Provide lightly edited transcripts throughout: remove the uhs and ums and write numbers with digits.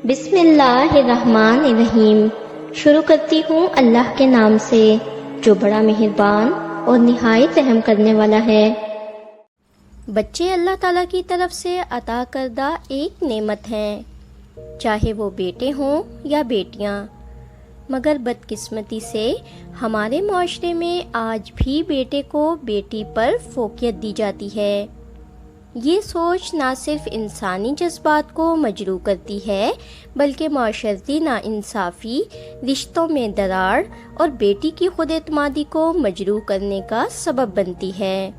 بسم اللہ الرحمن الرحیم۔ شروع کرتی ہوں اللہ کے نام سے جو بڑا مہربان اور نہایت رحم کرنے والا ہے۔ بچے اللہ تعالیٰ کی طرف سے عطا کردہ ایک نعمت ہیں، چاہے وہ بیٹے ہوں یا بیٹیاں، مگر بدقسمتی سے ہمارے معاشرے میں آج بھی بیٹے کو بیٹی پر فوقیت دی جاتی ہے۔ یہ سوچ نہ صرف انسانی جذبات کو مجروح کرتی ہے بلکہ معاشرتی ناانصافی، رشتوں میں دراڑ اور بیٹی کی خود اعتمادی کو مجروح کرنے کا سبب بنتی ہے۔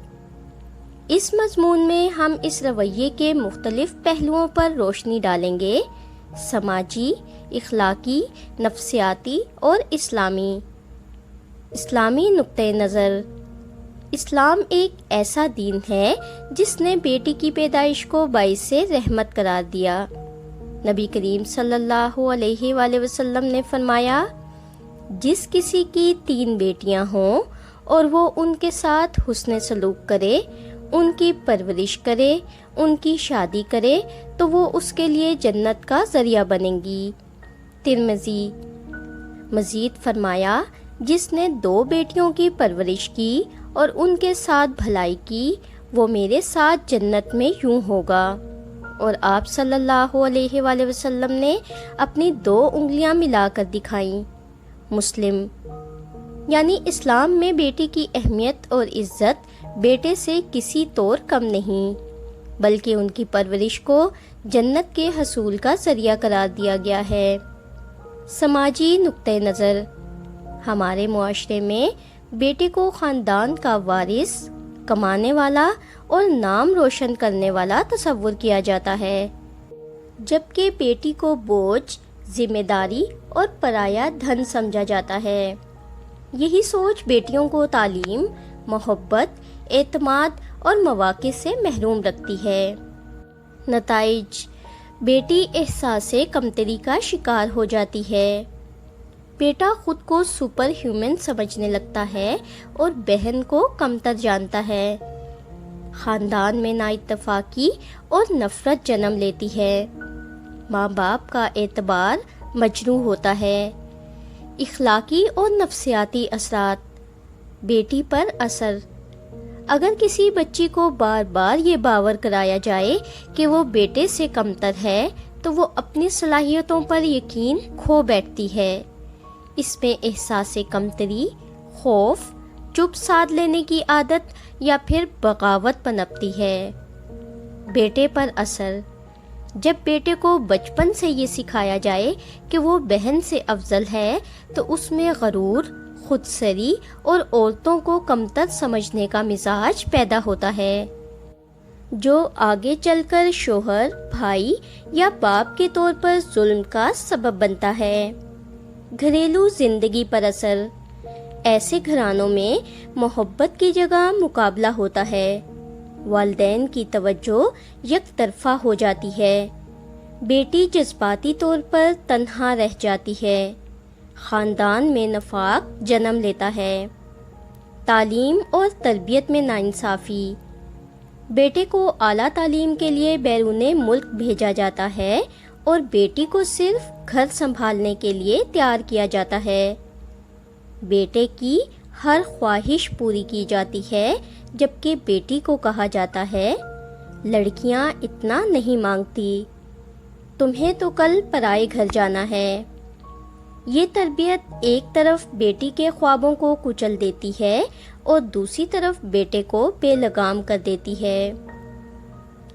اس مضمون میں ہم اس رویے کے مختلف پہلوؤں پر روشنی ڈالیں گے: سماجی، اخلاقی، نفسیاتی اور اسلامی نقطۂ نظر۔ اسلام ایک ایسا دین ہے جس نے بیٹی کی پیدائش کو باعث رحمت قرار دیا۔ نبی کریم صلی اللہ علیہ وآلہ وسلم نے فرمایا، جس کسی کی 3 بیٹیاں ہوں اور وہ ان کے ساتھ حسن سلوک کرے، ان کی پرورش کرے، ان کی شادی کرے تو وہ اس کے لیے جنت کا ذریعہ بنیں گی۔ ترمذی۔ مزید فرمایا، جس نے 2 بیٹیوں کی پرورش کی اور ان کے ساتھ بھلائی کی، وہ میرے ساتھ جنت میں یوں ہوگا۔ اور آپ صلی اللہ علیہ وآلہ وسلم نے اپنی 2 انگلیاں ملا کر دکھائیں۔ مسلم۔ یعنی اسلام میں بیٹی کی اہمیت اور عزت بیٹے سے کسی طور کم نہیں، بلکہ ان کی پرورش کو جنت کے حصول کا ذریعہ قرار دیا گیا ہے۔ سماجی نقطۂ نظر۔ ہمارے معاشرے میں بیٹے کو خاندان کا وارث، کمانے والا اور نام روشن کرنے والا تصور کیا جاتا ہے، جبکہ بیٹی کو بوجھ، ذمہ داری اور پرایا دھن سمجھا جاتا ہے۔ یہی سوچ بیٹیوں کو تعلیم، محبت، اعتماد اور مواقع سے محروم رکھتی ہے۔ نتائج: بیٹی احساس کمتری کا شکار ہو جاتی ہے۔ بیٹا خود کو سپر ہیومن سمجھنے لگتا ہے اور بہن کو کمتر جانتا ہے۔ خاندان میں نااتفاقی اور نفرت جنم لیتی ہے۔ ماں باپ کا اعتبار مجروح ہوتا ہے۔ اخلاقی اور نفسیاتی اثرات۔ بیٹی پر اثر۔ اگر کسی بچی کو بار بار یہ باور کرایا جائے کہ وہ بیٹے سے کمتر ہے تو وہ اپنی صلاحیتوں پر یقین کھو بیٹھتی ہے۔ اس میں احساس کمتری، خوف، چپ سادھ لینے کی عادت یا پھر بغاوت پنپتی ہے۔ بیٹے پر اثر۔ جب بیٹے کو بچپن سے یہ سکھایا جائے کہ وہ بہن سے افضل ہے تو اس میں غرور، خودسری اور عورتوں کو کمتر سمجھنے کا مزاج پیدا ہوتا ہے، جو آگے چل کر شوہر، بھائی یا باپ کے طور پر ظلم کا سبب بنتا ہے۔ گھریلو زندگی پر اثر۔ ایسے گھرانوں میں محبت کی جگہ مقابلہ ہوتا ہے، والدین کی توجہ یک طرفہ ہو جاتی ہے، بیٹی جذباتی طور پر تنہا رہ جاتی ہے، خاندان میں نفاق جنم لیتا ہے۔ تعلیم اور تربیت میں ناانصافی۔ بیٹے کو اعلیٰ تعلیم کے لیے بیرون ملک بھیجا جاتا ہے اور بیٹی کو صرف گھر سنبھالنے کے لیے تیار کیا جاتا ہے۔ بیٹے کی ہر خواہش پوری کی جاتی ہے، جبکہ بیٹی کو کہا جاتا ہے، لڑکیاں اتنا نہیں مانگتی، تمہیں تو کل پرائے گھر جانا ہے۔ یہ تربیت ایک طرف بیٹی کے خوابوں کو کچل دیتی ہے اور دوسری طرف بیٹے کو بے لگام کر دیتی ہے۔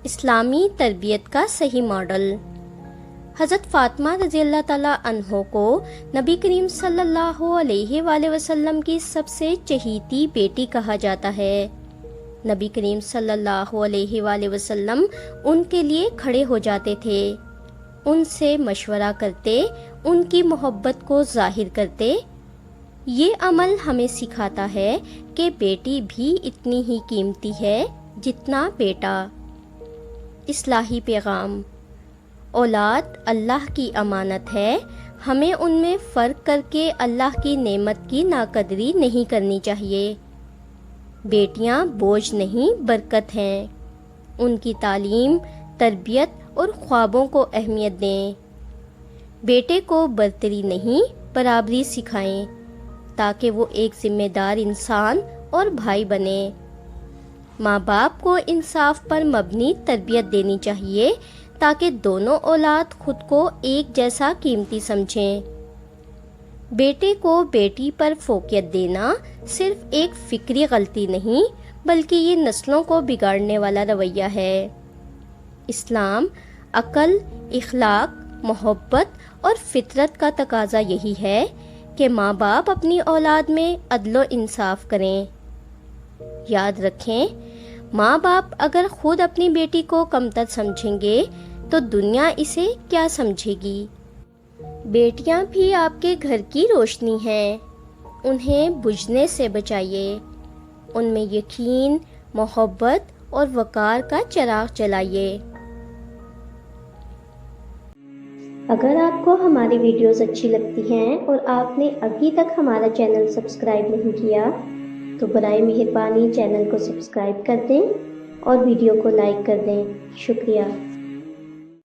اسلامی تربیت کا صحیح ماڈل۔ حضرت فاطمہ رضی اللہ تعالیٰ عنہ کو نبی کریم صلی اللہ علیہ وآلہ وسلم کی سب سے چہیتی بیٹی کہا جاتا ہے۔ نبی کریم صلی اللہ علیہ وآلہ وسلم ان کے لیے کھڑے ہو جاتے تھے، ان سے مشورہ کرتے، ان کی محبت کو ظاہر کرتے۔ یہ عمل ہمیں سکھاتا ہے کہ بیٹی بھی اتنی ہی قیمتی ہے جتنا بیٹا۔ اصلاحی پیغام۔ اولاد اللہ کی امانت ہے، ہمیں ان میں فرق کر کے اللہ کی نعمت کی ناقدری نہیں کرنی چاہیے۔ بیٹیاں بوجھ نہیں، برکت ہیں۔ ان کی تعلیم، تربیت اور خوابوں کو اہمیت دیں۔ بیٹے کو برتری نہیں برابری سکھائیں تاکہ وہ ایک ذمہ دار انسان اور بھائی بنے۔ ماں باپ کو انصاف پر مبنی تربیت دینی چاہیے تاکہ دونوں اولاد خود کو ایک جیسا قیمتی سمجھیں۔ بیٹے کو بیٹی پر فوقیت دینا صرف ایک فکری غلطی نہیں بلکہ یہ نسلوں کو بگاڑنے والا رویہ ہے۔ اسلام، عقل، اخلاق، محبت اور فطرت کا تقاضا یہی ہے کہ ماں باپ اپنی اولاد میں عدل و انصاف کریں۔ یاد رکھیں، ماں باپ اگر خود اپنی بیٹی کو کمتر سمجھیں گے تو دنیا اسے کیا سمجھے گی؟ بیٹیاں بھی آپ کے گھر کی روشنی ہیں، انہیں بجھنے سے بچائیے، ان میں یقین، محبت اور وقار کا چراغ جلائیے۔ اگر آپ کو ہماری ویڈیوز اچھی لگتی ہیں اور آپ نے ابھی تک ہمارا چینل سبسکرائب نہیں کیا تو برائے مہربانی چینل کو سبسکرائب کر دیں اور ویڈیو کو لائک کر دیں۔ شکریہ۔